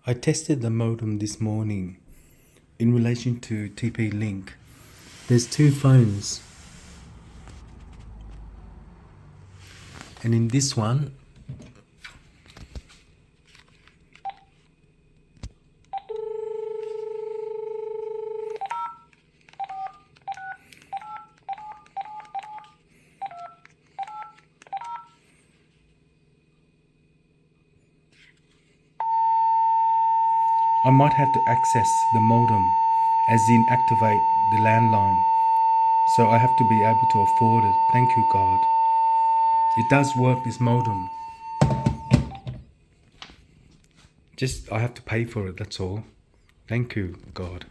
I tested the modem this morning in relation to TP-Link. There's two phones, and in this one I might have to access the modem, as in activate the landline. So I have to be able to afford it. Thank you, God. It does work, this modem. Just I have to pay for it, that's all. Thank you, God.